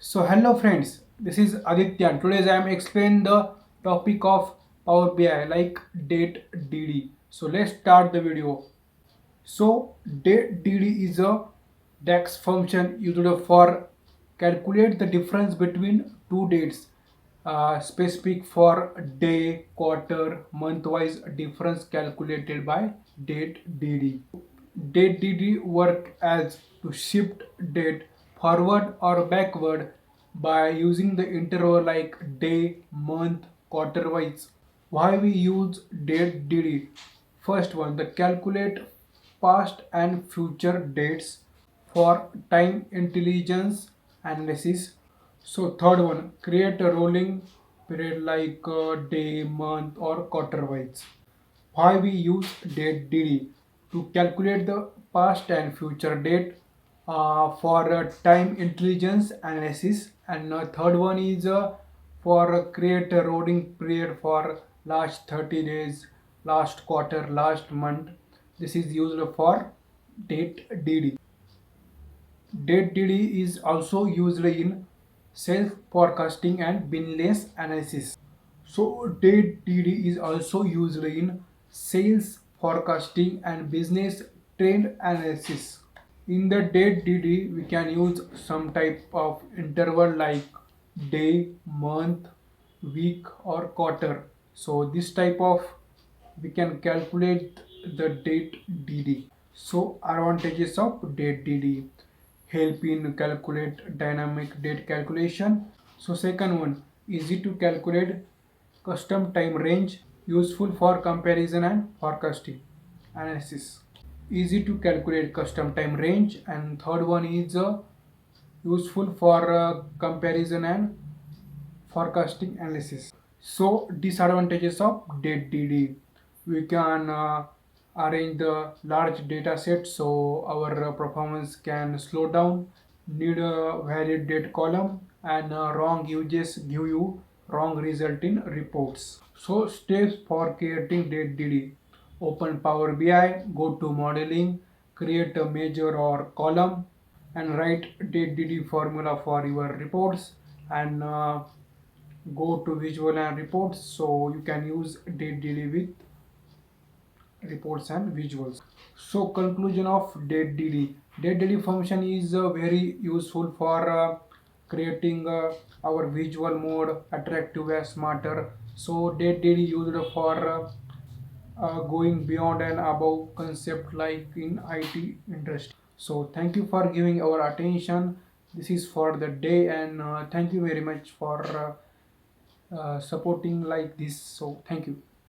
So hello friends, this is Aditya. Today I am explain the topic of Power BI like DATEDD. So let's start the video. So DATEDD is a DAX function used for calculate the difference between two dates, specific for day, quarter, month-wise difference calculated by DATEDD. DATEDD work as to shift date forward or backward by using the interval like day, month, quarter wise. Why we use DATEDD? First one, the calculate past and future dates for time intelligence analysis. So third one, create a rolling period like day, month or quarter wise. Why we use DATEDD? To calculate the past and future date for time intelligence analysis, and third one is for create a rolling period for last 30 days, last quarter, last month. This is used for DATEDD. DATEDD is also used in self forecasting and business analysis. So DATEDD is also used in sales forecasting and business trend analysis. In the DATEDD, we can use some type of interval like day, month, week, or quarter. So this type of we can calculate the DATEDD. So advantages of DATEDD: help in calculate dynamic date calculation. So second one, easy to calculate custom time range, useful for comparison and forecasting analysis. Easy to calculate custom time range, and third one is useful for comparison and forecasting analysis. So disadvantages of DATEDD: we can arrange the large data set, so our performance can slow down, need a valid date column, and wrong uses give you wrong result in reports. So steps for creating DATEDD: open Power BI, go to modeling, create a measure or column, and write DATEDD formula for your reports, and go to visual and reports, so you can use DATEDD with reports and visuals. So conclusion of DATEDD: DATEDD function is very useful for creating our visual mode attractive and smarter. So DATEDD used for going beyond and above concept like in IT industry. So thank you for giving our attention. This is for the day, and thank you very much for supporting like this. So thank you.